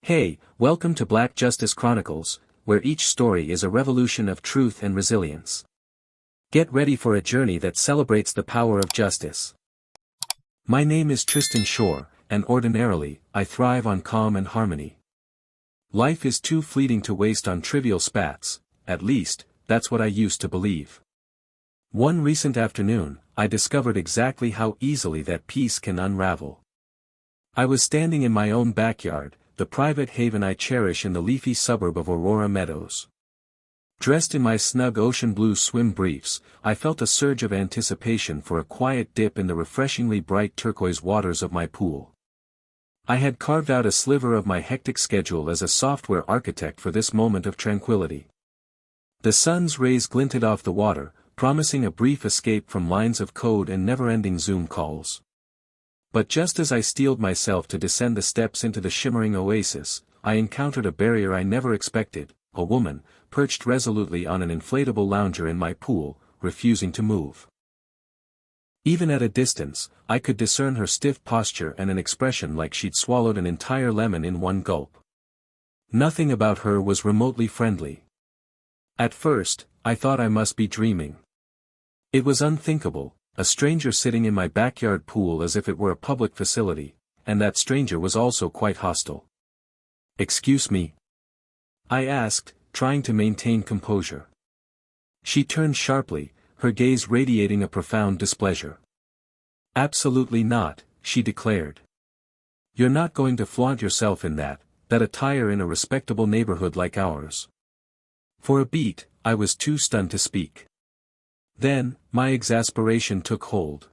Hey, welcome to Black Justice Chronicles, where each story is a revolution of truth and resilience. Get ready for a journey that celebrates the power of justice. My name is Tristan Shore, and ordinarily, I thrive on calm and harmony. Life is too fleeting to waste on trivial spats, at least, that's what I used to believe. One recent afternoon, I discovered exactly how easily that peace can unravel. I was standing in my own backyard, the private haven I cherish in the leafy suburb of Aurora Meadows. Dressed in my snug ocean blue swim briefs, I felt a surge of anticipation for a quiet dip in the refreshingly bright turquoise waters of my pool. I had carved out a sliver of my hectic schedule as a software architect for this moment of tranquility. The sun's rays glinted off the water, promising a brief escape from lines of code and never-ending Zoom calls. But just as I steeled myself to descend the steps into the shimmering oasis, I encountered a barrier I never expected, a woman, perched resolutely on an inflatable lounger in my pool, refusing to move. Even at a distance, I could discern her stiff posture and an expression like she'd swallowed an entire lemon in one gulp. Nothing about her was remotely friendly. At first, I thought I must be dreaming. It was unthinkable. A stranger sitting in my backyard pool as if it were a public facility, and that stranger was also quite hostile. "Excuse me?" I asked, trying to maintain composure. She turned sharply, her gaze radiating a profound displeasure. "Absolutely not," she declared. "You're not going to flaunt yourself in that attire in a respectable neighborhood like ours." For a beat, I was too stunned to speak. Then, my exasperation took hold.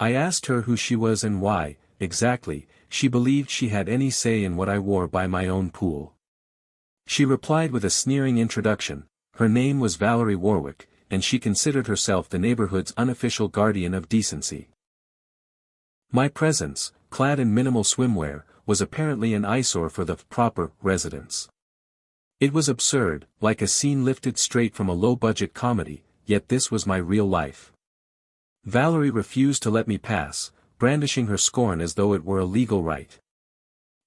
I asked her who she was and why, exactly, she believed she had any say in what I wore by my own pool. She replied with a sneering introduction. Her name was Valerie Warwick, and she considered herself the neighborhood's unofficial guardian of decency. My presence, clad in minimal swimwear, was apparently an eyesore for the proper residents. It was absurd, like a scene lifted straight from a low-budget comedy. Yet this was my real life. Valerie refused to let me pass, brandishing her scorn as though it were a legal right.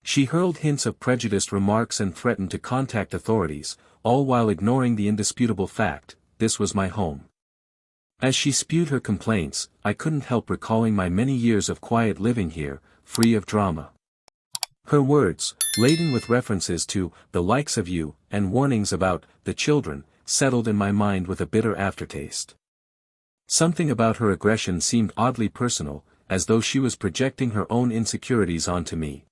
She hurled hints of prejudiced remarks and threatened to contact authorities, all while ignoring the indisputable fact, this was my home. As she spewed her complaints, I couldn't help recalling my many years of quiet living here, free of drama. Her words, laden with references to the likes of you, and warnings about the children, settled in my mind with a bitter aftertaste. Something about her aggression seemed oddly personal, as though she was projecting her own insecurities onto me.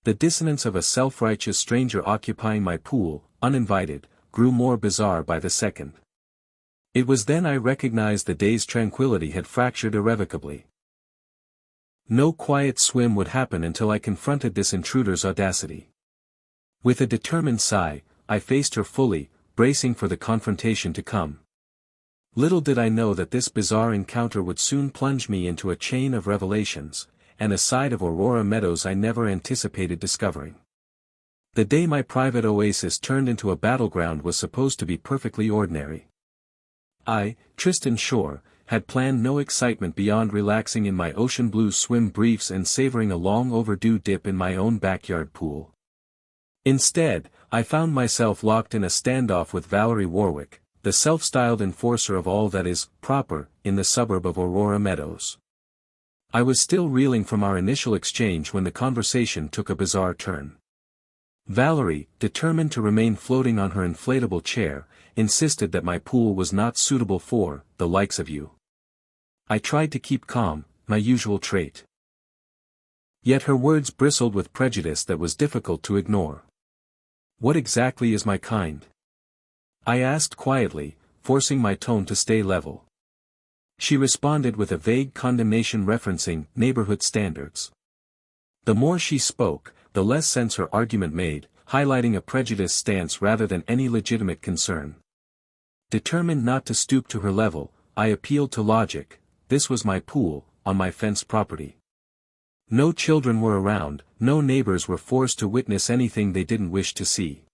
The dissonance of a self-righteous stranger occupying my pool, uninvited, grew more bizarre by the second. It was then I recognized the day's tranquility had fractured irrevocably. No quiet swim would happen until I confronted this intruder's audacity. With a determined sigh, I faced her fully, bracing for the confrontation to come. Little did I know that this bizarre encounter would soon plunge me into a chain of revelations, and a side of Aurora Meadows I never anticipated discovering. The day my private oasis turned into a battleground was supposed to be perfectly ordinary. I, Tristan Shore, had planned no excitement beyond relaxing in my ocean blue swim briefs and savoring a long overdue dip in my own backyard pool. Instead, I found myself locked in a standoff with Valerie Warwick, the self-styled enforcer of all that is proper in the suburb of Aurora Meadows. I was still reeling from our initial exchange when the conversation took a bizarre turn. Valerie, determined to remain floating on her inflatable chair, insisted that my pool was not suitable for the likes of you. I tried to keep calm, my usual trait. Yet her words bristled with prejudice that was difficult to ignore. "What exactly is my kind?" I asked quietly, forcing my tone to stay level. She responded with a vague condemnation referencing neighborhood standards. The more she spoke, the less sense her argument made, highlighting a prejudiced stance rather than any legitimate concern. Determined not to stoop to her level, I appealed to logic. This was my pool, on my fenced property. No children were around, no neighbors were forced to witness anything they didn't wish to see.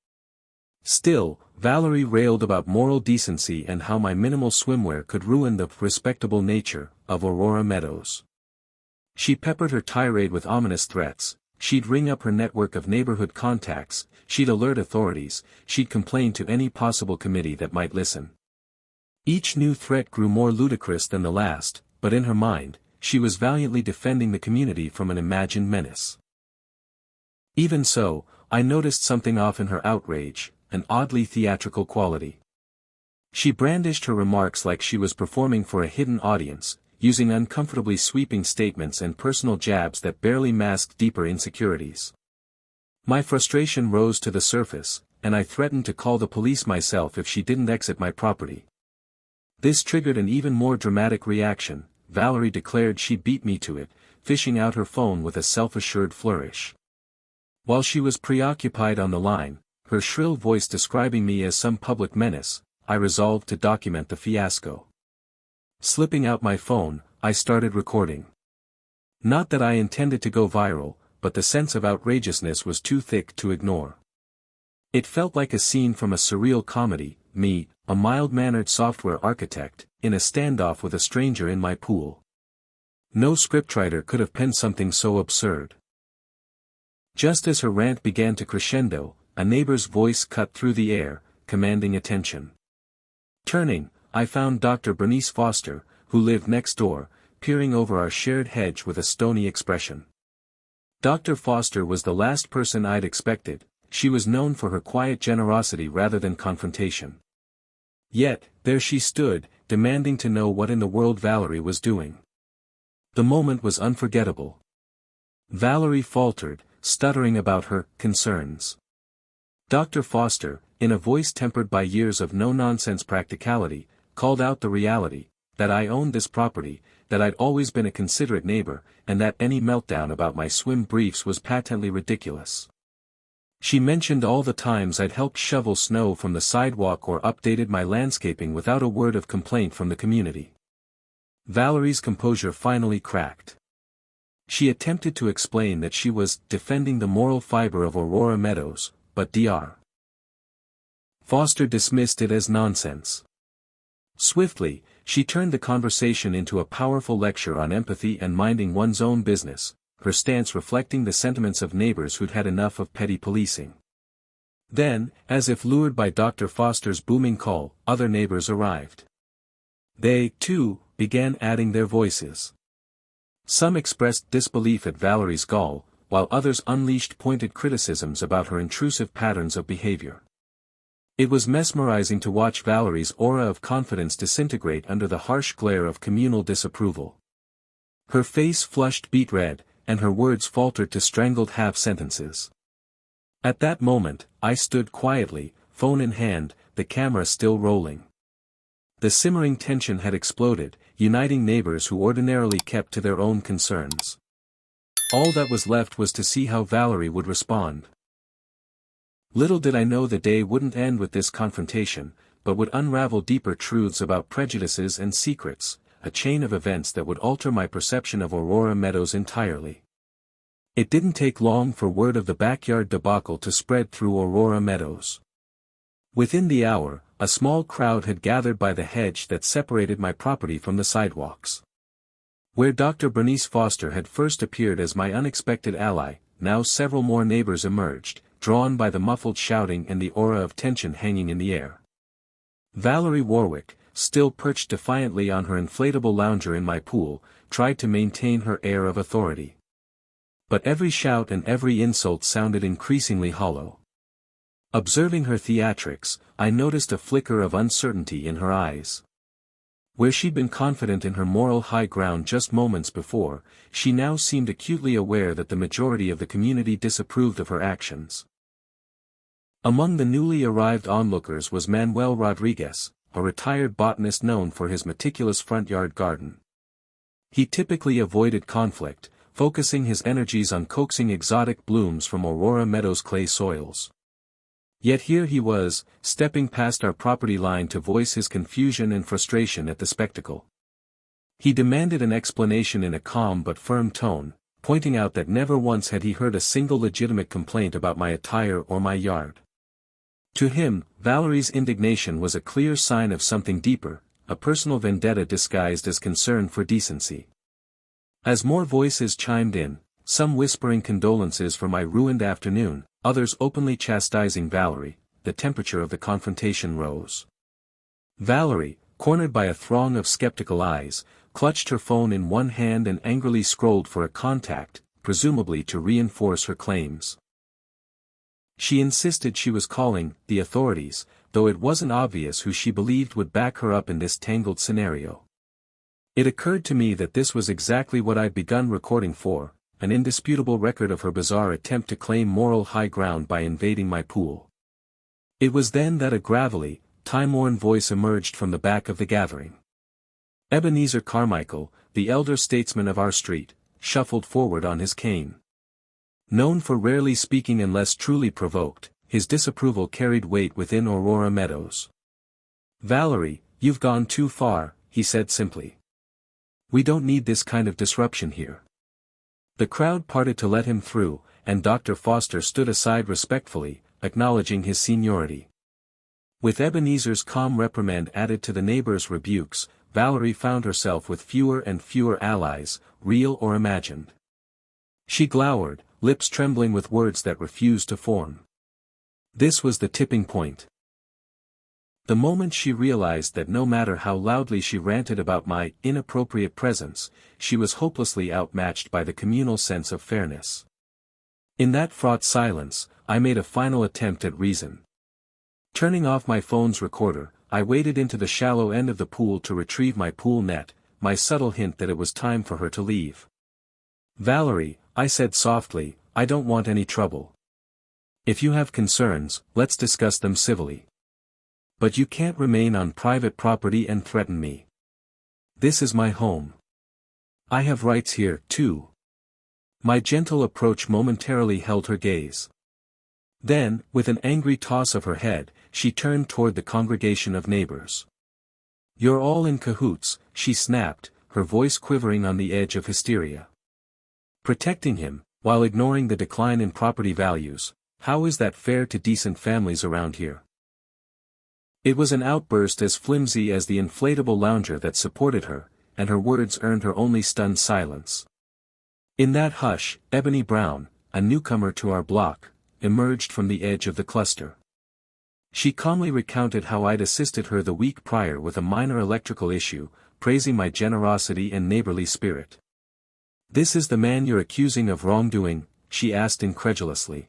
Still, Valerie railed about moral decency and how my minimal swimwear could ruin the respectable nature of Aurora Meadows. She peppered her tirade with ominous threats, she'd ring up her network of neighborhood contacts, she'd alert authorities, she'd complain to any possible committee that might listen. Each new threat grew more ludicrous than the last, but in her mind, she was valiantly defending the community from an imagined menace. Even so, I noticed something off in her outrage, an oddly theatrical quality. She brandished her remarks like she was performing for a hidden audience, using uncomfortably sweeping statements and personal jabs that barely masked deeper insecurities. My frustration rose to the surface, and I threatened to call the police myself if she didn't exit my property. This triggered an even more dramatic reaction. Valerie declared she'd beat me to it, fishing out her phone with a self-assured flourish. While she was preoccupied on the line, her shrill voice describing me as some public menace, I resolved to document the fiasco. Slipping out my phone, I started recording. Not that I intended to go viral, but the sense of outrageousness was too thick to ignore. It felt like a scene from a surreal comedy, me, a mild-mannered software architect, in a standoff with a stranger in my pool. No scriptwriter could have penned something so absurd. Just as her rant began to crescendo, a neighbor's voice cut through the air, commanding attention. Turning, I found Dr. Bernice Foster, who lived next door, peering over our shared hedge with a stony expression. Dr. Foster was the last person I'd expected. She was known for her quiet generosity rather than confrontation. Yet, there she stood, demanding to know what in the world Valerie was doing. The moment was unforgettable. Valerie faltered, stuttering about her concerns. Dr. Foster, in a voice tempered by years of no-nonsense practicality, called out the reality, that I owned this property, that I'd always been a considerate neighbor, and that any meltdown about my swim briefs was patently ridiculous. She mentioned all the times I'd helped shovel snow from the sidewalk or updated my landscaping without a word of complaint from the community. Valerie's composure finally cracked. She attempted to explain that she was defending the moral fiber of Aurora Meadows, but Dr. Foster dismissed it as nonsense. Swiftly, she turned the conversation into a powerful lecture on empathy and minding one's own business, her stance reflecting the sentiments of neighbors who'd had enough of petty policing. Then, as if lured by Dr. Foster's booming call, other neighbors arrived. They, too, began adding their voices. Some expressed disbelief at Valerie's gall, while others unleashed pointed criticisms about her intrusive patterns of behavior. It was mesmerizing to watch Valerie's aura of confidence disintegrate under the harsh glare of communal disapproval. Her face flushed beet red, and her words faltered to strangled half-sentences. At that moment, I stood quietly, phone in hand, the camera still rolling. The simmering tension had exploded, uniting neighbors who ordinarily kept to their own concerns. All that was left was to see how Valerie would respond. Little did I know the day wouldn't end with this confrontation, but would unravel deeper truths about prejudices and secrets, a chain of events that would alter my perception of Aurora Meadows entirely. It didn't take long for word of the backyard debacle to spread through Aurora Meadows. Within the hour, a small crowd had gathered by the hedge that separated my property from the sidewalks. Where Dr. Bernice Foster had first appeared as my unexpected ally, now several more neighbors emerged, drawn by the muffled shouting and the aura of tension hanging in the air. Valerie Warwick, still perched defiantly on her inflatable lounger in my pool, tried to maintain her air of authority. But every shout and every insult sounded increasingly hollow. Observing her theatrics, I noticed a flicker of uncertainty in her eyes. Where she'd been confident in her moral high ground just moments before, she now seemed acutely aware that the majority of the community disapproved of her actions. Among the newly arrived onlookers was Manuel Rodriguez, a retired botanist known for his meticulous front yard garden. He typically avoided conflict, focusing his energies on coaxing exotic blooms from Aurora Meadows' clay soils. Yet here he was, stepping past our property line to voice his confusion and frustration at the spectacle. He demanded an explanation in a calm but firm tone, pointing out that never once had he heard a single legitimate complaint about my attire or my yard. To him, Valerie's indignation was a clear sign of something deeper, a personal vendetta disguised as concern for decency. As more voices chimed in, some whispering condolences for my ruined afternoon, others openly chastising Valerie. The temperature of the confrontation rose. Valerie, cornered by a throng of skeptical eyes, clutched her phone in one hand and angrily scrolled for a contact, presumably to reinforce her claims. She insisted she was calling the authorities, though it wasn't obvious who she believed would back her up in this tangled scenario. It occurred to me that this was exactly what I'd begun recording for, an indisputable record of her bizarre attempt to claim moral high ground by invading my pool. It was then that a gravelly, time-worn voice emerged from the back of the gathering. Ebenezer Carmichael, the elder statesman of our street, shuffled forward on his cane. Known for rarely speaking unless truly provoked, his disapproval carried weight within Aurora Meadows. "Valerie, you've gone too far," he said simply. "We don't need this kind of disruption here." The crowd parted to let him through, and Dr. Foster stood aside respectfully, acknowledging his seniority. With Ebenezer's calm reprimand added to the neighbors' rebukes, Valerie found herself with fewer and fewer allies, real or imagined. She glowered, lips trembling with words that refused to form. This was the tipping point. The moment she realized that no matter how loudly she ranted about my inappropriate presence, she was hopelessly outmatched by the communal sense of fairness. In that fraught silence, I made a final attempt at reason. Turning off my phone's recorder, I waded into the shallow end of the pool to retrieve my pool net, my subtle hint that it was time for her to leave. "Valerie," I said softly, "I don't want any trouble. If you have concerns, let's discuss them civilly. But you can't remain on private property and threaten me. This is my home. I have rights here, too." My gentle approach momentarily held her gaze. Then, with an angry toss of her head, she turned toward the congregation of neighbors. "You're all in cahoots," she snapped, her voice quivering on the edge of hysteria. "Protecting him, while ignoring the decline in property values. How is that fair to decent families around here?" It was an outburst as flimsy as the inflatable lounger that supported her, and her words earned her only stunned silence. In that hush, Ebony Brown, a newcomer to our block, emerged from the edge of the cluster. She calmly recounted how I'd assisted her the week prior with a minor electrical issue, praising my generosity and neighborly spirit. "This is the man you're accusing of wrongdoing?" she asked incredulously.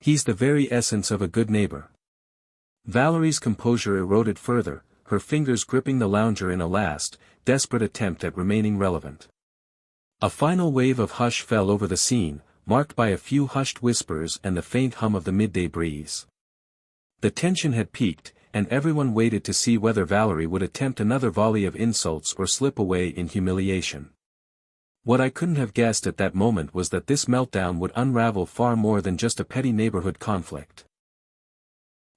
"He's the very essence of a good neighbor." Valerie's composure eroded further, her fingers gripping the lounger in a last, desperate attempt at remaining relevant. A final wave of hush fell over the scene, marked by a few hushed whispers and the faint hum of the midday breeze. The tension had peaked, and everyone waited to see whether Valerie would attempt another volley of insults or slip away in humiliation. What I couldn't have guessed at that moment was that this meltdown would unravel far more than just a petty neighborhood conflict.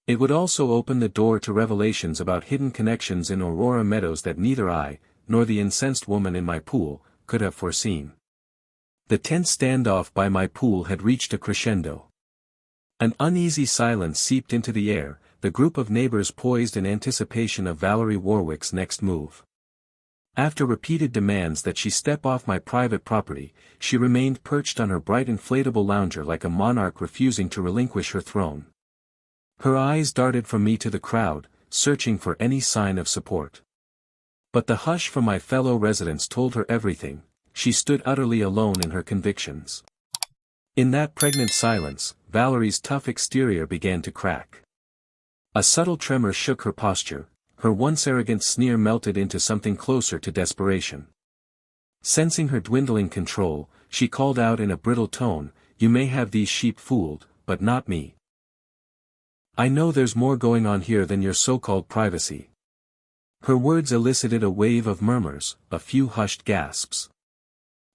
It would also open the door to revelations about hidden connections in Aurora Meadows that neither I, nor the incensed woman in my pool, could have foreseen. The tense standoff by my pool had reached a crescendo. An uneasy silence seeped into the air, the group of neighbors poised in anticipation of Valerie Warwick's next move. After repeated demands that she step off my private property, she remained perched on her bright inflatable lounger like a monarch refusing to relinquish her throne. Her eyes darted from me to the crowd, searching for any sign of support. But the hush from my fellow residents told her everything. She stood utterly alone in her convictions. In that pregnant silence, Valerie's tough exterior began to crack. A subtle tremor shook her posture, her once arrogant sneer melted into something closer to desperation. Sensing her dwindling control, she called out in a brittle tone, "You may have these sheep fooled, but not me. I know there's more going on here than your so-called privacy." Her words elicited a wave of murmurs, a few hushed gasps.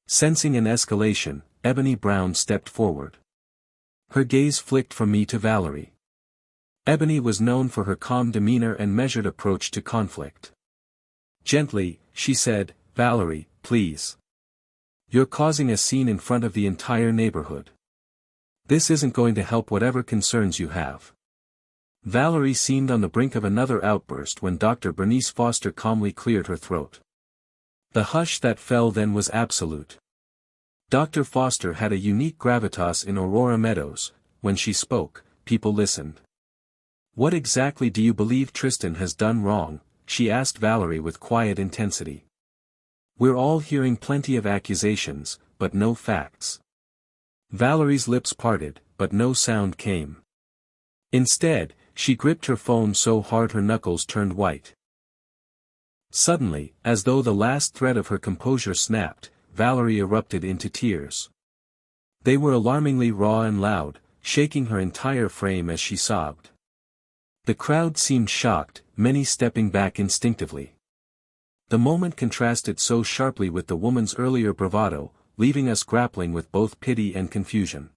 Sensing an escalation, Ebony Brown stepped forward. Her gaze flicked from me to Valerie. Ebony was known for her calm demeanor and measured approach to conflict. Gently, she said, "Valerie, please. You're causing a scene in front of the entire neighborhood. This isn't going to help whatever concerns you have." Valerie seemed on the brink of another outburst when Dr. Bernice Foster calmly cleared her throat. The hush that fell then was absolute. Dr. Foster had a unique gravitas in Aurora Meadows. When she spoke, people listened. "What exactly do you believe Tristan has done wrong?" she asked Valerie with quiet intensity. "We're all hearing plenty of accusations, but no facts." Valerie's lips parted, but no sound came. Instead, she gripped her phone so hard her knuckles turned white. Suddenly, as though the last thread of her composure snapped, Valerie erupted into tears. They were alarmingly raw and loud, shaking her entire frame as she sobbed. The crowd seemed shocked, many stepping back instinctively. The moment contrasted so sharply with the woman's earlier bravado, leaving us grappling with both pity and confusion.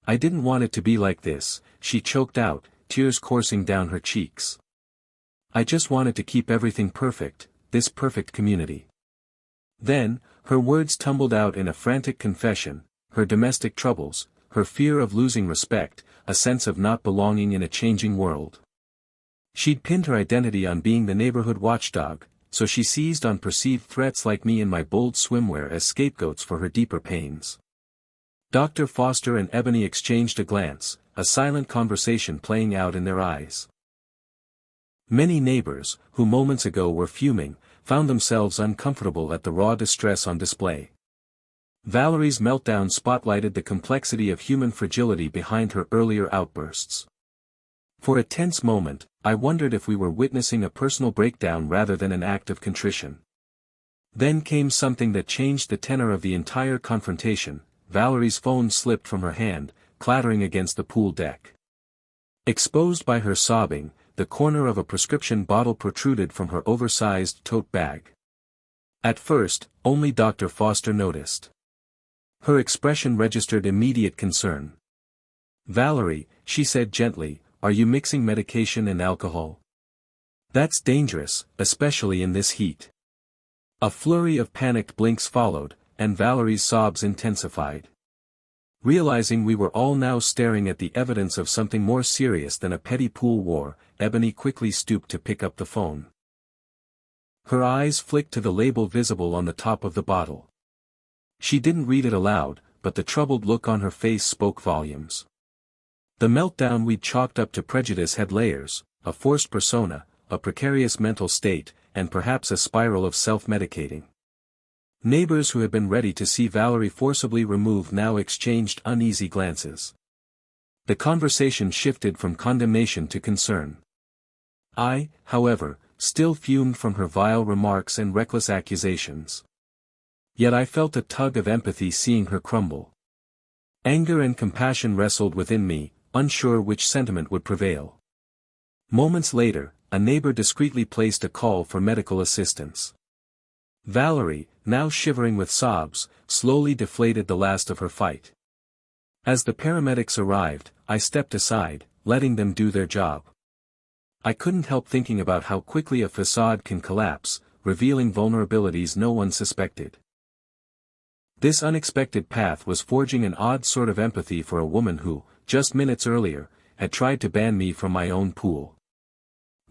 "I didn't want it to be like this," she choked out, tears coursing down her cheeks. "I just wanted to keep everything perfect, this perfect community." Then, her words tumbled out in a frantic confession: her domestic troubles, her fear of losing respect, a sense of not belonging in a changing world. She'd pinned her identity on being the neighborhood watchdog, so she seized on perceived threats like me and my bold swimwear as scapegoats for her deeper pains. Dr. Foster and Ebony exchanged a glance, a silent conversation playing out in their eyes. Many neighbors, who moments ago were fuming, found themselves uncomfortable at the raw distress on display. Valerie's meltdown spotlighted the complexity of human fragility behind her earlier outbursts. For a tense moment, I wondered if we were witnessing a personal breakdown rather than an act of contrition. Then came something that changed the tenor of the entire confrontation. Valerie's phone slipped from her hand, clattering against the pool deck. Exposed by her sobbing, the corner of a prescription bottle protruded from her oversized tote bag. At first, only Dr. Foster noticed. Her expression registered immediate concern. "Valerie," she said gently, "are you mixing medication and alcohol? That's dangerous, especially in this heat." A flurry of panicked blinks followed, and Valerie's sobs intensified. Realizing we were all now staring at the evidence of something more serious than a petty pool war, Ebony quickly stooped to pick up the phone. Her eyes flicked to the label visible on the top of the bottle. She didn't read it aloud, but the troubled look on her face spoke volumes. The meltdown we'd chalked up to prejudice had layers: a forced persona, a precarious mental state, and perhaps a spiral of self-medicating. Neighbors who had been ready to see Valerie forcibly removed now exchanged uneasy glances. The conversation shifted from condemnation to concern. I, however, still fumed from her vile remarks and reckless accusations. Yet I felt a tug of empathy seeing her crumble. Anger and compassion wrestled within me, unsure which sentiment would prevail. Moments later, a neighbor discreetly placed a call for medical assistance. Valerie, now shivering with sobs, slowly deflated the last of her fight. As the paramedics arrived, I stepped aside, letting them do their job. I couldn't help thinking about how quickly a facade can collapse, revealing vulnerabilities no one suspected. This unexpected path was forging an odd sort of empathy for a woman who, just minutes earlier, had tried to ban me from my own pool.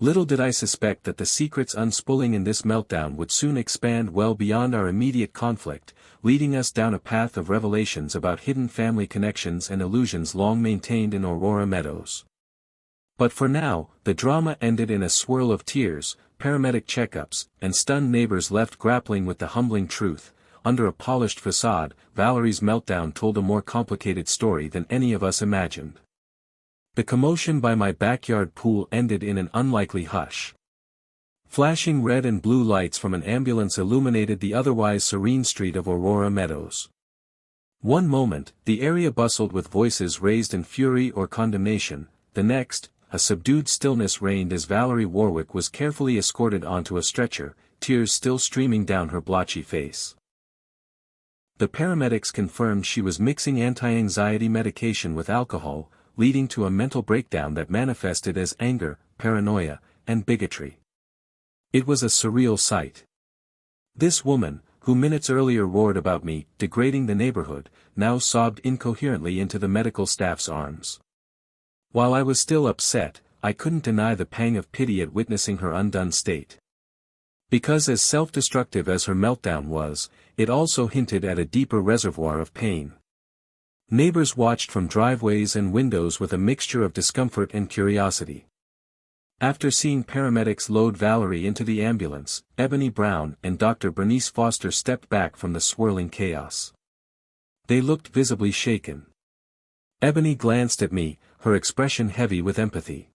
Little did I suspect that the secrets unspooling in this meltdown would soon expand well beyond our immediate conflict, leading us down a path of revelations about hidden family connections and illusions long maintained in Aurora Meadows. But for now, the drama ended in a swirl of tears, paramedic checkups, and stunned neighbors left grappling with the humbling truth. Under a polished facade, Valerie's meltdown told a more complicated story than any of us imagined. The commotion by my backyard pool ended in an unlikely hush. Flashing red and blue lights from an ambulance illuminated the otherwise serene street of Aurora Meadows. One moment, the area bustled with voices raised in fury or condemnation; the next, a subdued stillness reigned as Valerie Warwick was carefully escorted onto a stretcher, tears still streaming down her blotchy face. The paramedics confirmed she was mixing anti-anxiety medication with alcohol, leading to a mental breakdown that manifested as anger, paranoia, and bigotry. It was a surreal sight. This woman, who minutes earlier roared about me, degrading the neighborhood, now sobbed incoherently into the medical staff's arms. While I was still upset, I couldn't deny the pang of pity at witnessing her undone state. Because as self-destructive as her meltdown was, it also hinted at a deeper reservoir of pain. Neighbors watched from driveways and windows with a mixture of discomfort and curiosity. After seeing paramedics load Valerie into the ambulance, Ebony Brown and Dr. Bernice Foster stepped back from the swirling chaos. They looked visibly shaken. Ebony glanced at me, her expression heavy with empathy.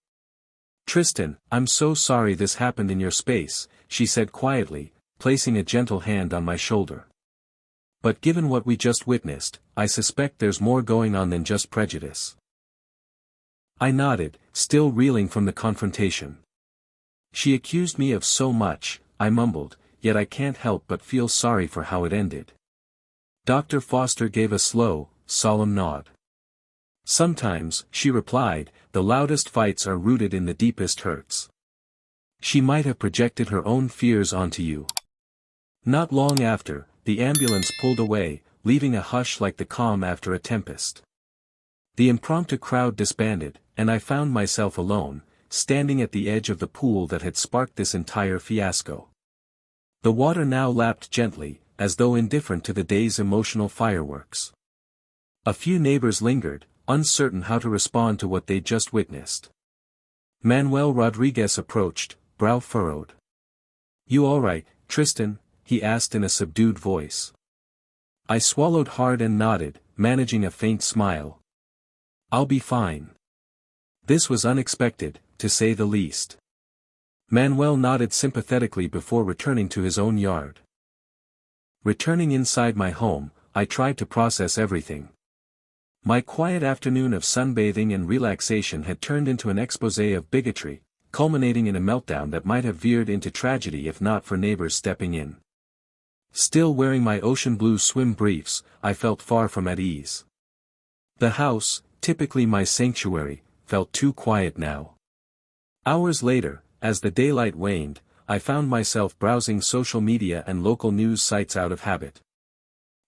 "Tristan, I'm so sorry this happened in your space," she said quietly, placing a gentle hand on my shoulder. "But given what we just witnessed, I suspect there's more going on than just prejudice." I nodded, still reeling from the confrontation. "She accused me of so much," I mumbled, "yet I can't help but feel sorry for how it ended." Dr. Foster gave a slow, solemn nod. "Sometimes," she replied, "the loudest fights are rooted in the deepest hurts. She might have projected her own fears onto you." Not long after, the ambulance pulled away, leaving a hush like the calm after a tempest. The impromptu crowd disbanded, and I found myself alone, standing at the edge of the pool that had sparked this entire fiasco. The water now lapped gently, as though indifferent to the day's emotional fireworks. A few neighbors lingered, uncertain how to respond to what they'd just witnessed. Manuel Rodriguez approached, brow furrowed. "You all right, Tristan?" he asked in a subdued voice. I swallowed hard and nodded, managing a faint smile. "I'll be fine." This was unexpected, to say the least. Manuel nodded sympathetically before returning to his own yard. Returning inside my home, I tried to process everything. My quiet afternoon of sunbathing and relaxation had turned into an exposé of bigotry, culminating in a meltdown that might have veered into tragedy if not for neighbors stepping in. Still wearing my ocean blue swim briefs, I felt far from at ease. The house, typically my sanctuary, felt too quiet now. Hours later, as the daylight waned, I found myself browsing social media and local news sites out of habit.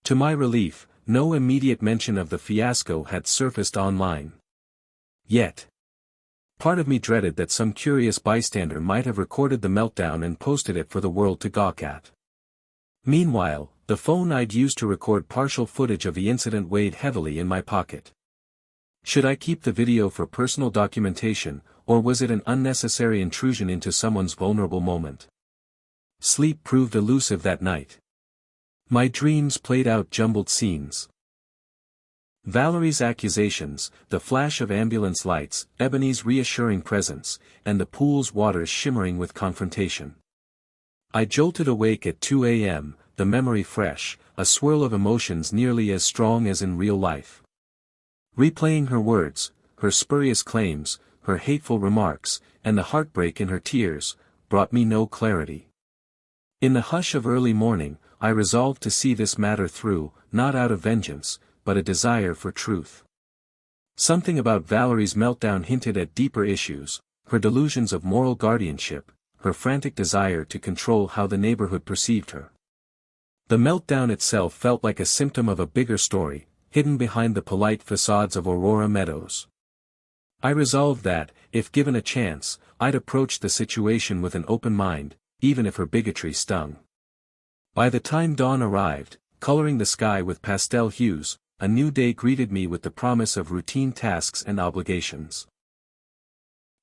To my relief, no immediate mention of the fiasco had surfaced online. Yet, part of me dreaded that some curious bystander might have recorded the meltdown and posted it for the world to gawk at. Meanwhile, the phone I'd used to record partial footage of the incident weighed heavily in my pocket. Should I keep the video for personal documentation, or was it an unnecessary intrusion into someone's vulnerable moment? Sleep proved elusive that night. My dreams played out jumbled scenes. Valerie's accusations, the flash of ambulance lights, Ebony's reassuring presence, and the pool's waters shimmering with confrontation. I jolted awake at 2 a.m., the memory fresh, a swirl of emotions nearly as strong as in real life. Replaying her words, her spurious claims, her hateful remarks, and the heartbreak in her tears, brought me no clarity. In the hush of early morning, I resolved to see this matter through, not out of vengeance, but a desire for truth. Something about Valerie's meltdown hinted at deeper issues, her delusions of moral guardianship, her frantic desire to control how the neighborhood perceived her. The meltdown itself felt like a symptom of a bigger story, hidden behind the polite facades of Aurora Meadows. I resolved that, if given a chance, I'd approach the situation with an open mind, even if her bigotry stung. By the time dawn arrived, coloring the sky with pastel hues, a new day greeted me with the promise of routine tasks and obligations.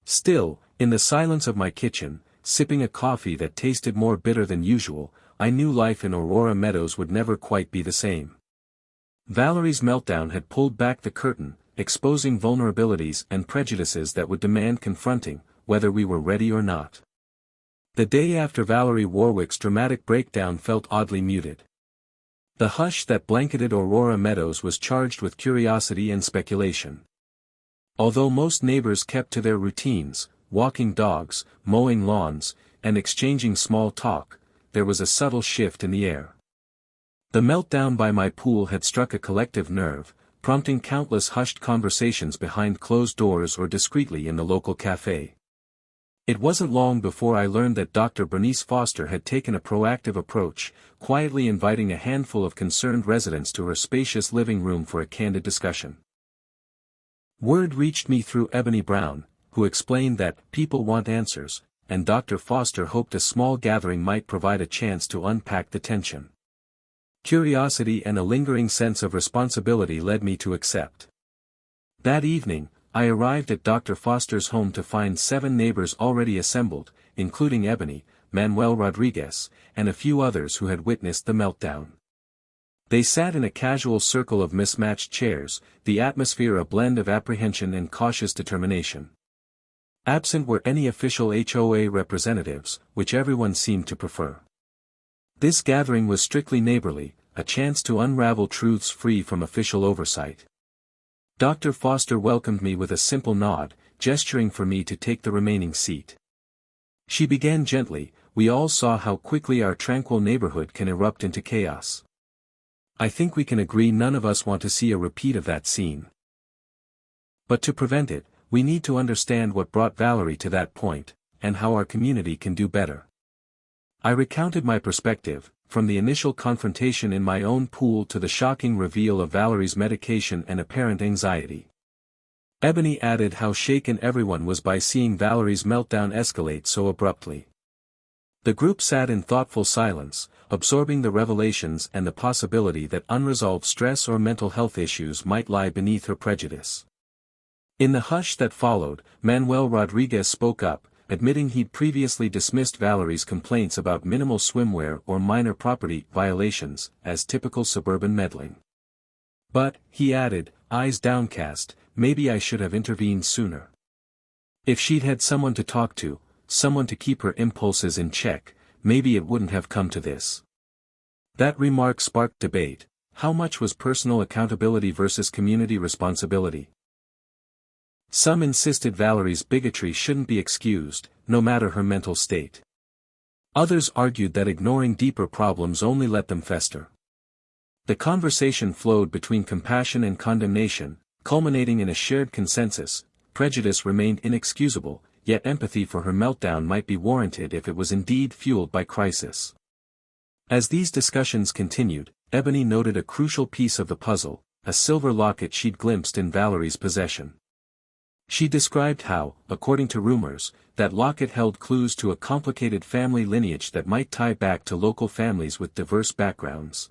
Still, in the silence of my kitchen, sipping a coffee that tasted more bitter than usual, I knew life in Aurora Meadows would never quite be the same. Valerie's meltdown had pulled back the curtain, exposing vulnerabilities and prejudices that would demand confronting, whether we were ready or not. The day after Valerie Warwick's dramatic breakdown felt oddly muted. The hush that blanketed Aurora Meadows was charged with curiosity and speculation. Although most neighbors kept to their routines, walking dogs, mowing lawns, and exchanging small talk, there was a subtle shift in the air. The meltdown by my pool had struck a collective nerve, prompting countless hushed conversations behind closed doors or discreetly in the local cafe. It wasn't long before I learned that Dr. Bernice Foster had taken a proactive approach, quietly inviting a handful of concerned residents to her spacious living room for a candid discussion. Word reached me through Ebony Brown, who explained that people want answers, and Dr. Foster hoped a small gathering might provide a chance to unpack the tension. Curiosity and a lingering sense of responsibility led me to accept. That evening, I arrived at Dr. Foster's home to find 7 neighbors already assembled, including Ebony, Manuel Rodriguez, and a few others who had witnessed the meltdown. They sat in a casual circle of mismatched chairs, the atmosphere a blend of apprehension and cautious determination. Absent were any official HOA representatives, which everyone seemed to prefer. This gathering was strictly neighborly, a chance to unravel truths free from official oversight. Dr. Foster welcomed me with a simple nod, gesturing for me to take the remaining seat. She began gently, "We all saw how quickly our tranquil neighborhood can erupt into chaos. I think we can agree none of us want to see a repeat of that scene. But to prevent it, we need to understand what brought Valerie to that point, and how our community can do better." I recounted my perspective, from the initial confrontation in my own pool to the shocking reveal of Valerie's medication and apparent anxiety. Ebony added how shaken everyone was by seeing Valerie's meltdown escalate so abruptly. The group sat in thoughtful silence, absorbing the revelations and the possibility that unresolved stress or mental health issues might lie beneath her prejudice. In the hush that followed, Manuel Rodriguez spoke up, admitting he'd previously dismissed Valerie's complaints about minimal swimwear or minor property violations as typical suburban meddling. But, he added, eyes downcast, maybe I should have intervened sooner. If she'd had someone to talk to, someone to keep her impulses in check, maybe it wouldn't have come to this. That remark sparked debate. How much was personal accountability versus community responsibility? Some insisted Valerie's bigotry shouldn't be excused, no matter her mental state. Others argued that ignoring deeper problems only let them fester. The conversation flowed between compassion and condemnation, culminating in a shared consensus: prejudice remained inexcusable, yet empathy for her meltdown might be warranted if it was indeed fueled by crisis. As these discussions continued, Ebony noted a crucial piece of the puzzle, a silver locket she'd glimpsed in Valerie's possession. She described how, according to rumors, that locket held clues to a complicated family lineage that might tie back to local families with diverse backgrounds.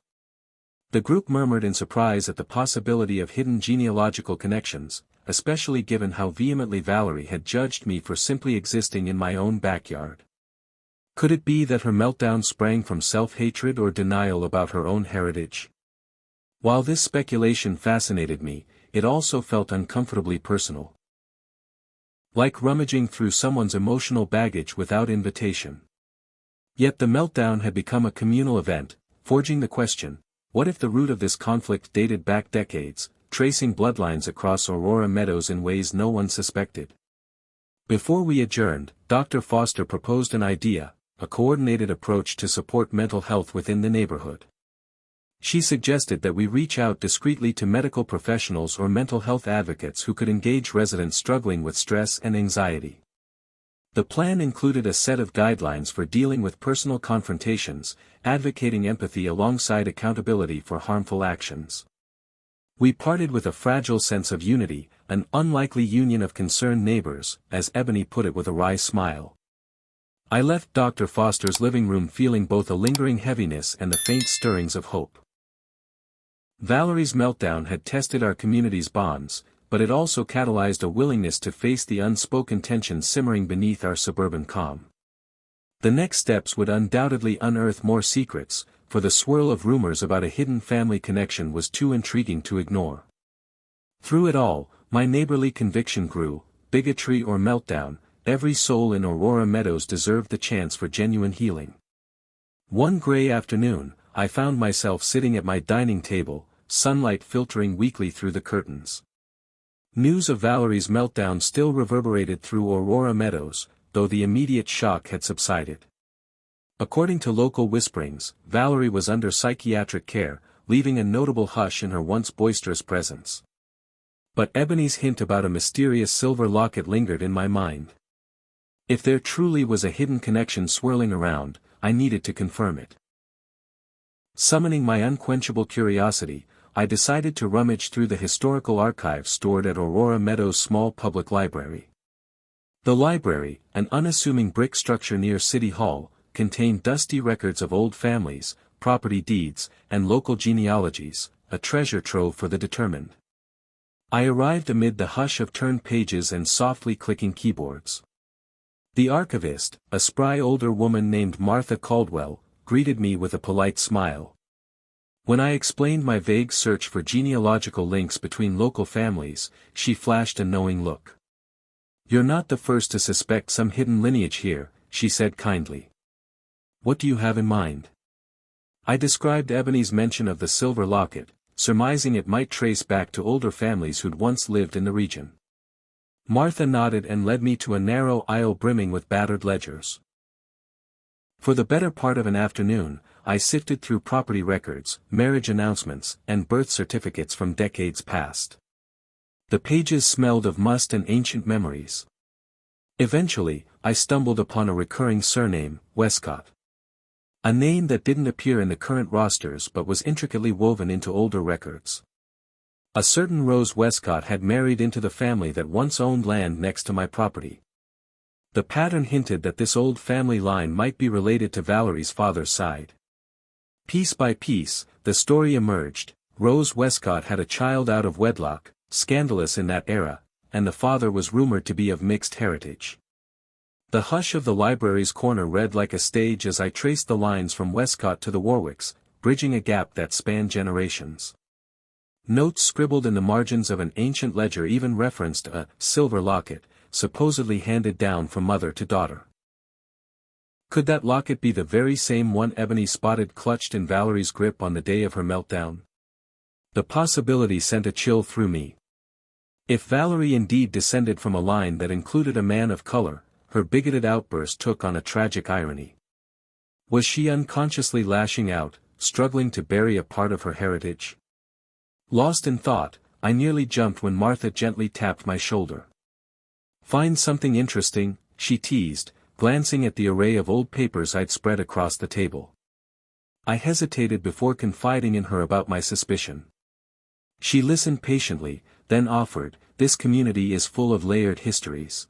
The group murmured in surprise at the possibility of hidden genealogical connections, especially given how vehemently Valerie had judged me for simply existing in my own backyard. Could it be that her meltdown sprang from self-hatred or denial about her own heritage? While this speculation fascinated me, it also felt uncomfortably personal. Like rummaging through someone's emotional baggage without invitation. Yet the meltdown had become a communal event, forging the question, what if the root of this conflict dated back decades, tracing bloodlines across Aurora Meadows in ways no one suspected? Before we adjourned, Dr. Foster proposed an idea, a coordinated approach to support mental health within the neighborhood. She suggested that we reach out discreetly to medical professionals or mental health advocates who could engage residents struggling with stress and anxiety. The plan included a set of guidelines for dealing with personal confrontations, advocating empathy alongside accountability for harmful actions. We parted with a fragile sense of unity, an unlikely union of concerned neighbors, as Ebony put it with a wry smile. I left Dr. Foster's living room feeling both a lingering heaviness and the faint stirrings of hope. Valerie's meltdown had tested our community's bonds, but it also catalyzed a willingness to face the unspoken tension simmering beneath our suburban calm. The next steps would undoubtedly unearth more secrets, for the swirl of rumors about a hidden family connection was too intriguing to ignore. Through it all, my neighborly conviction grew: bigotry or meltdown, every soul in Aurora Meadows deserved the chance for genuine healing. One gray afternoon, I found myself sitting at my dining table, sunlight filtering weakly through the curtains. News of Valerie's meltdown still reverberated through Aurora Meadows, though the immediate shock had subsided. According to local whisperings, Valerie was under psychiatric care, leaving a notable hush in her once boisterous presence. But Ebony's hint about a mysterious silver locket lingered in my mind. If there truly was a hidden connection swirling around, I needed to confirm it. Summoning my unquenchable curiosity, I decided to rummage through the historical archives stored at Aurora Meadows' small public library. The library, an unassuming brick structure near City Hall, contained dusty records of old families, property deeds, and local genealogies, a treasure trove for the determined. I arrived amid the hush of turned pages and softly clicking keyboards. The archivist, a spry older woman named Martha Caldwell, greeted me with a polite smile. When I explained my vague search for genealogical links between local families, she flashed a knowing look. "You're not the first to suspect some hidden lineage here," she said kindly. "What do you have in mind?" I described Ebony's mention of the silver locket, surmising it might trace back to older families who'd once lived in the region. Martha nodded and led me to a narrow aisle brimming with battered ledgers. For the better part of an afternoon, I sifted through property records, marriage announcements, and birth certificates from decades past. The pages smelled of must and ancient memories. Eventually, I stumbled upon a recurring surname, Westcott. A name that didn't appear in the current rosters but was intricately woven into older records. A certain Rose Westcott had married into the family that once owned land next to my property. The pattern hinted that this old family line might be related to Valerie's father's side. Piece by piece, the story emerged. Rose Westcott had a child out of wedlock, scandalous in that era, and the father was rumored to be of mixed heritage. The hush of the library's corner read like a stage as I traced the lines from Westcott to the Warwicks, bridging a gap that spanned generations. Notes scribbled in the margins of an ancient ledger even referenced a silver locket, supposedly handed down from mother to daughter. Could that locket be the very same one Ebony spotted clutched in Valerie's grip on the day of her meltdown? The possibility sent a chill through me. If Valerie indeed descended from a line that included a man of color, her bigoted outburst took on a tragic irony. Was she unconsciously lashing out, struggling to bury a part of her heritage? Lost in thought, I nearly jumped when Martha gently tapped my shoulder. "Find something interesting," she teased, glancing at the array of old papers I'd spread across the table. I hesitated before confiding in her about my suspicion. She listened patiently, then offered, "This community is full of layered histories.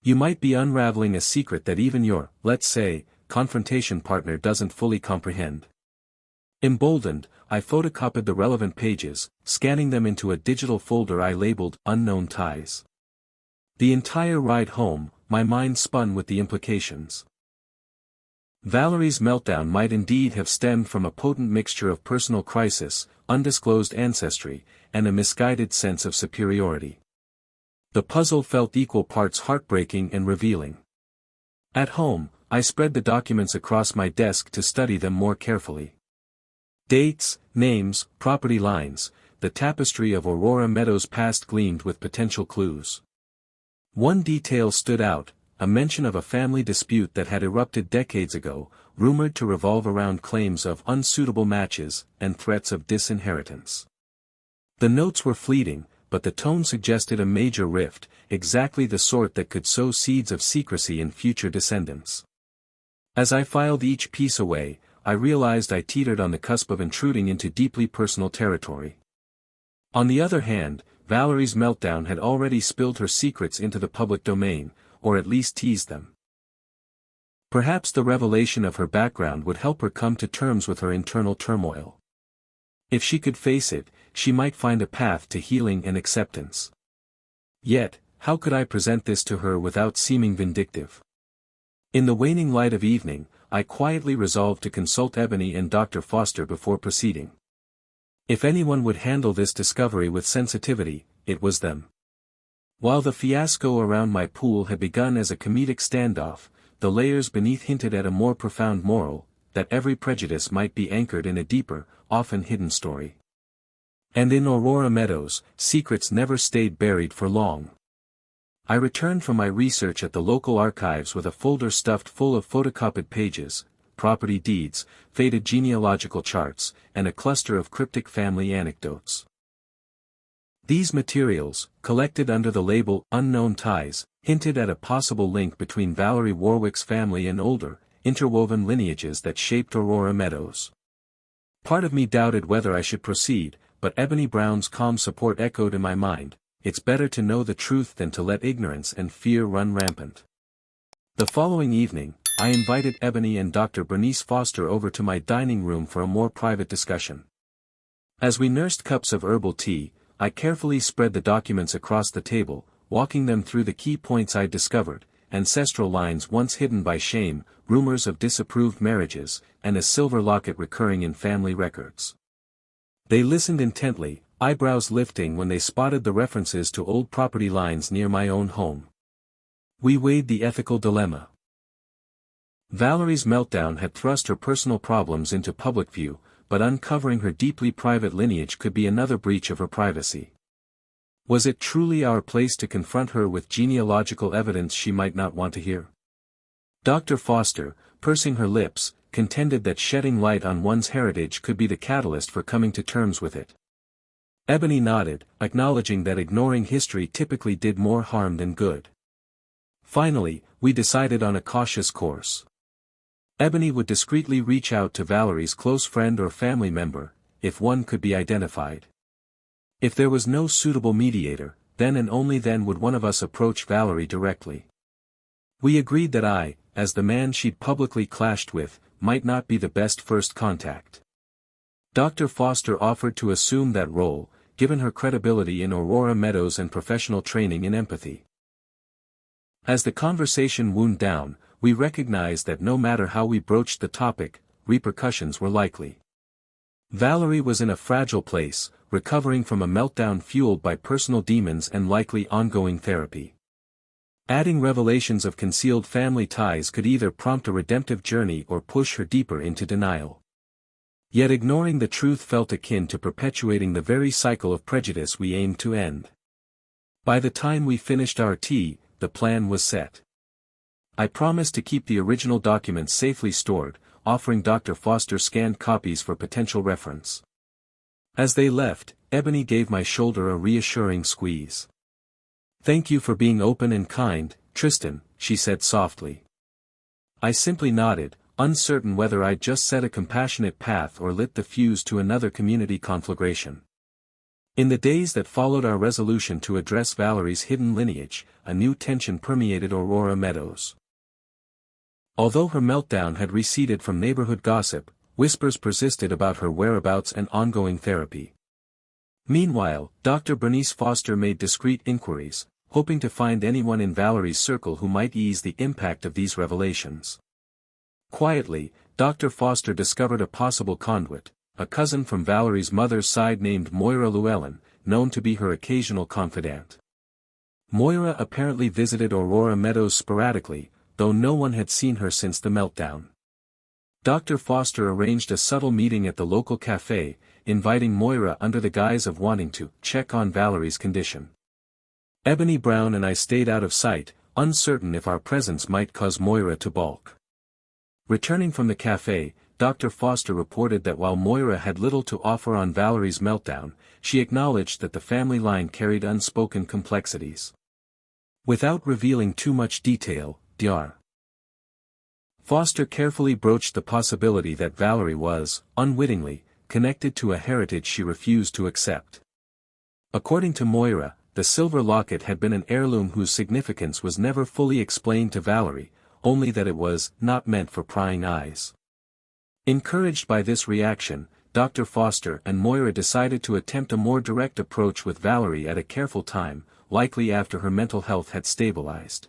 You might be unraveling a secret that even your, let's say, confrontation partner doesn't fully comprehend." Emboldened, I photocopied the relevant pages, scanning them into a digital folder I labeled Unknown Ties. The entire ride home, my mind spun with the implications. Valerie's meltdown might indeed have stemmed from a potent mixture of personal crisis, undisclosed ancestry, and a misguided sense of superiority. The puzzle felt equal parts heartbreaking and revealing. At home, I spread the documents across my desk to study them more carefully. Dates, names, property lines, the tapestry of Aurora Meadows' past gleamed with potential clues. One detail stood out, a mention of a family dispute that had erupted decades ago, rumored to revolve around claims of unsuitable matches and threats of disinheritance. The notes were fleeting, but the tone suggested a major rift, exactly the sort that could sow seeds of secrecy in future descendants. As I filed each piece away, I realized I teetered on the cusp of intruding into deeply personal territory. On the other hand, Valerie's meltdown had already spilled her secrets into the public domain, or at least teased them. Perhaps the revelation of her background would help her come to terms with her internal turmoil. If she could face it, she might find a path to healing and acceptance. Yet, how could I present this to her without seeming vindictive? In the waning light of evening, I quietly resolved to consult Ebony and Dr. Foster before proceeding. If anyone would handle this discovery with sensitivity, it was them. While the fiasco around my pool had begun as a comedic standoff, the layers beneath hinted at a more profound moral, that every prejudice might be anchored in a deeper, often hidden story. And in Aurora Meadows, secrets never stayed buried for long. I returned from my research at the local archives with a folder stuffed full of photocopied pages, property deeds, faded genealogical charts, and a cluster of cryptic family anecdotes. These materials, collected under the label Unknown Ties, hinted at a possible link between Valerie Warwick's family and older, interwoven lineages that shaped Aurora Meadows. Part of me doubted whether I should proceed, but Ebony Brown's calm support echoed in my mind, "It's better to know the truth than to let ignorance and fear run rampant." The following evening, I invited Ebony and Dr. Bernice Foster over to my dining room for a more private discussion. As we nursed cups of herbal tea, I carefully spread the documents across the table, walking them through the key points I'd discovered: ancestral lines once hidden by shame, rumors of disapproved marriages, and a silver locket recurring in family records. They listened intently, eyebrows lifting when they spotted the references to old property lines near my own home. We weighed the ethical dilemma. Valerie's meltdown had thrust her personal problems into public view, but uncovering her deeply private lineage could be another breach of her privacy. Was it truly our place to confront her with genealogical evidence she might not want to hear? Dr. Foster, pursing her lips, contended that shedding light on one's heritage could be the catalyst for coming to terms with it. Ebony nodded, acknowledging that ignoring history typically did more harm than good. Finally, we decided on a cautious course. Ebony would discreetly reach out to Valerie's close friend or family member, if one could be identified. If there was no suitable mediator, then and only then would one of us approach Valerie directly. We agreed that I, as the man she'd publicly clashed with, might not be the best first contact. Dr. Foster offered to assume that role, given her credibility in Aurora Meadows and professional training in empathy. As the conversation wound down, we recognized that no matter how we broached the topic, repercussions were likely. Valerie was in a fragile place, recovering from a meltdown fueled by personal demons and likely ongoing therapy. Adding revelations of concealed family ties could either prompt a redemptive journey or push her deeper into denial. Yet ignoring the truth felt akin to perpetuating the very cycle of prejudice we aimed to end. By the time we finished our tea, the plan was set. I promised to keep the original documents safely stored, offering Dr. Foster scanned copies for potential reference. As they left, Ebony gave my shoulder a reassuring squeeze. "Thank you for being open and kind, Tristan," she said softly. I simply nodded, uncertain whether I'd just set a compassionate path or lit the fuse to another community conflagration. In the days that followed our resolution to address Valerie's hidden lineage, a new tension permeated Aurora Meadows. Although her meltdown had receded from neighborhood gossip, whispers persisted about her whereabouts and ongoing therapy. Meanwhile, Dr. Bernice Foster made discreet inquiries, hoping to find anyone in Valerie's circle who might ease the impact of these revelations. Quietly, Dr. Foster discovered a possible conduit, a cousin from Valerie's mother's side named Moira Llewellyn, known to be her occasional confidant. Moira apparently visited Aurora Meadows sporadically, though no one had seen her since the meltdown. Dr. Foster arranged a subtle meeting at the local cafe, inviting Moira under the guise of wanting to check on Valerie's condition. Ebony Brown and I stayed out of sight, uncertain if our presence might cause Moira to balk. Returning from the cafe, Dr. Foster reported that while Moira had little to offer on Valerie's meltdown, she acknowledged that the family line carried unspoken complexities. Without revealing too much detail, Dr. Foster carefully broached the possibility that Valerie was, unwittingly, connected to a heritage she refused to accept. According to Moira, the silver locket had been an heirloom whose significance was never fully explained to Valerie, only that it was not meant for prying eyes. Encouraged by this reaction, Dr. Foster and Moira decided to attempt a more direct approach with Valerie at a careful time, likely after her mental health had stabilized.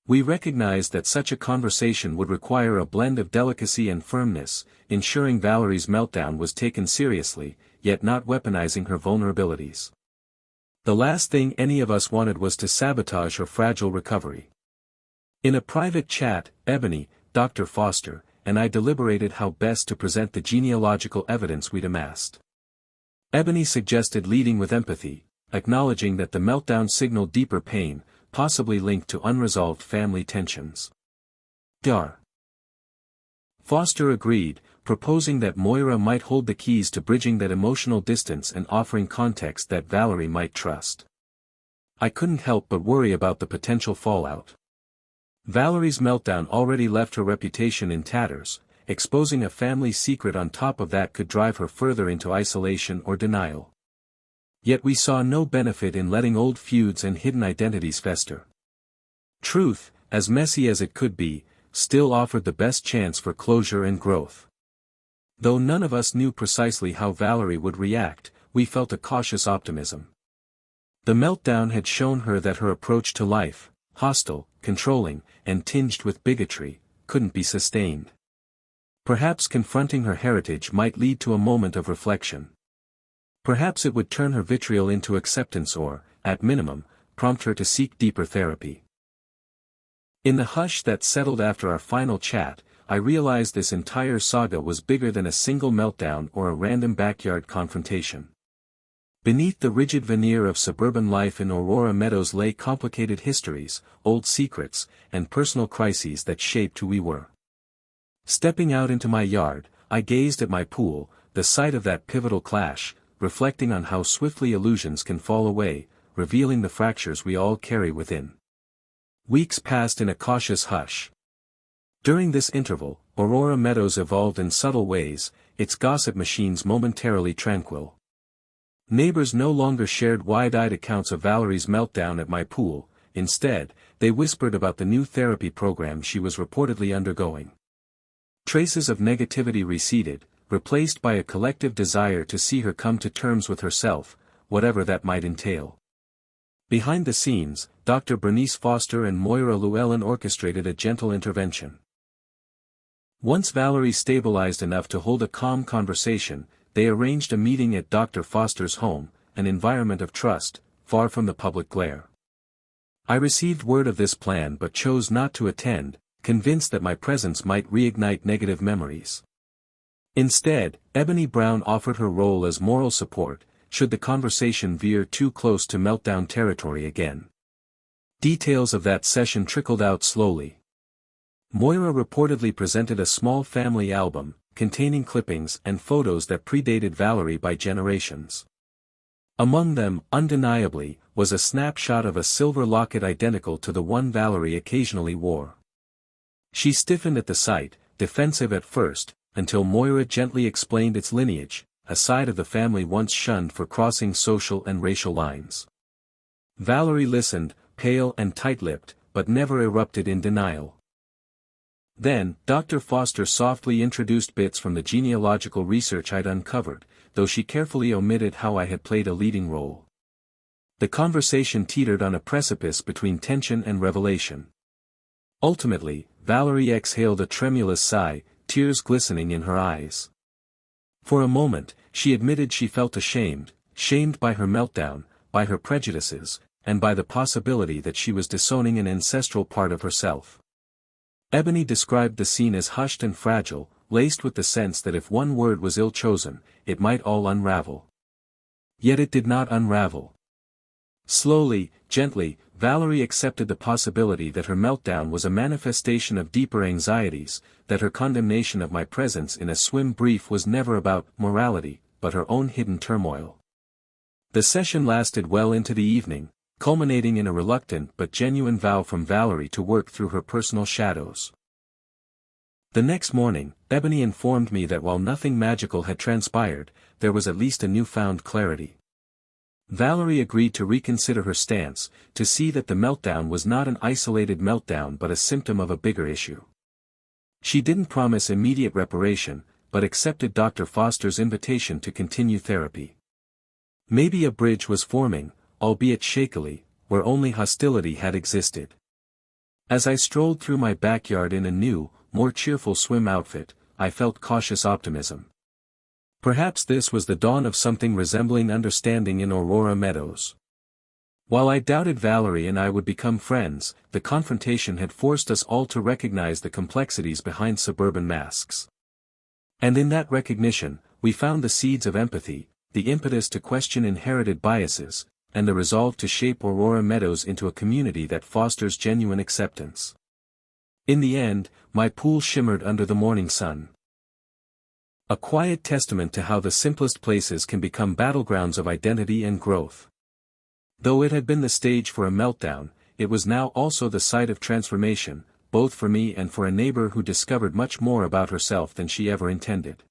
We recognized that such a conversation would require a blend of delicacy and firmness, ensuring Valerie's meltdown was taken seriously, yet not weaponizing her vulnerabilities. The last thing any of us wanted was to sabotage her fragile recovery. In a private chat, Ebony, Dr. Foster, and I deliberated how best to present the genealogical evidence we'd amassed. Ebony suggested leading with empathy, acknowledging that the meltdown signaled deeper pain, possibly linked to unresolved family tensions. Dr. Foster agreed, proposing that Moira might hold the keys to bridging that emotional distance and offering context that Valerie might trust. I couldn't help but worry about the potential fallout. Valerie's meltdown already left her reputation in tatters, exposing a family secret on top of that could drive her further into isolation or denial. Yet we saw no benefit in letting old feuds and hidden identities fester. Truth, as messy as it could be, still offered the best chance for closure and growth. Though none of us knew precisely how Valerie would react, we felt a cautious optimism. The meltdown had shown her that her approach to life, hostile, controlling, and tinged with bigotry, couldn't be sustained. Perhaps confronting her heritage might lead to a moment of reflection. Perhaps it would turn her vitriol into acceptance or, at minimum, prompt her to seek deeper therapy. In the hush that settled after our final chat, I realized this entire saga was bigger than a single meltdown or a random backyard confrontation. Beneath the rigid veneer of suburban life in Aurora Meadows lay complicated histories, old secrets, and personal crises that shaped who we were. Stepping out into my yard, I gazed at my pool, the site of that pivotal clash, reflecting on how swiftly illusions can fall away, revealing the fractures we all carry within. Weeks passed in a cautious hush. During this interval, Aurora Meadows evolved in subtle ways, its gossip machines momentarily tranquil. Neighbors no longer shared wide-eyed accounts of Valerie's meltdown at my pool. Instead, they whispered about the new therapy program she was reportedly undergoing. Traces of negativity receded, replaced by a collective desire to see her come to terms with herself, whatever that might entail. Behind the scenes, Dr. Bernice Foster and Moira Llewellyn orchestrated a gentle intervention. Once Valerie stabilized enough to hold a calm conversation, they arranged a meeting at Dr. Foster's home, an environment of trust, far from the public glare. I received word of this plan but chose not to attend, convinced that my presence might reignite negative memories. Instead, Ebony Brown offered her role as moral support, should the conversation veer too close to meltdown territory again. Details of that session trickled out slowly. Moira reportedly presented a small family album, containing clippings and photos that predated Valerie by generations. Among them, undeniably, was a snapshot of a silver locket identical to the one Valerie occasionally wore. She stiffened at the sight, defensive at first, until Moira gently explained its lineage, a side of the family once shunned for crossing social and racial lines. Valerie listened, pale and tight-lipped, but never erupted in denial. Then, Dr. Foster softly introduced bits from the genealogical research I'd uncovered, though she carefully omitted how I had played a leading role. The conversation teetered on a precipice between tension and revelation. Ultimately, Valerie exhaled a tremulous sigh, tears glistening in her eyes. For a moment, she admitted she felt ashamed, shamed by her meltdown, by her prejudices, and by the possibility that she was disowning an ancestral part of herself. Ebony described the scene as hushed and fragile, laced with the sense that if one word was ill-chosen, it might all unravel. Yet it did not unravel. Slowly, gently, Valerie accepted the possibility that her meltdown was a manifestation of deeper anxieties, that her condemnation of my presence in a swim brief was never about morality, but her own hidden turmoil. The session lasted well into the evening, culminating in a reluctant but genuine vow from Valerie to work through her personal shadows. The next morning, Ebony informed me that while nothing magical had transpired, there was at least a newfound clarity. Valerie agreed to reconsider her stance, to see that the meltdown was not an isolated meltdown but a symptom of a bigger issue. She didn't promise immediate reparation, but accepted Dr. Foster's invitation to continue therapy. Maybe a bridge was forming, albeit shakily, where only hostility had existed. As I strolled through my backyard in a new, more cheerful swim outfit, I felt cautious optimism. Perhaps this was the dawn of something resembling understanding in Aurora Meadows. While I doubted Valerie and I would become friends, the confrontation had forced us all to recognize the complexities behind suburban masks. And in that recognition, we found the seeds of empathy, the impetus to question inherited biases, and the resolve to shape Aurora Meadows into a community that fosters genuine acceptance. In the end, my pool shimmered under the morning sun. A quiet testament to how the simplest places can become battlegrounds of identity and growth. Though it had been the stage for a meltdown, it was now also the site of transformation, both for me and for a neighbor who discovered much more about herself than she ever intended.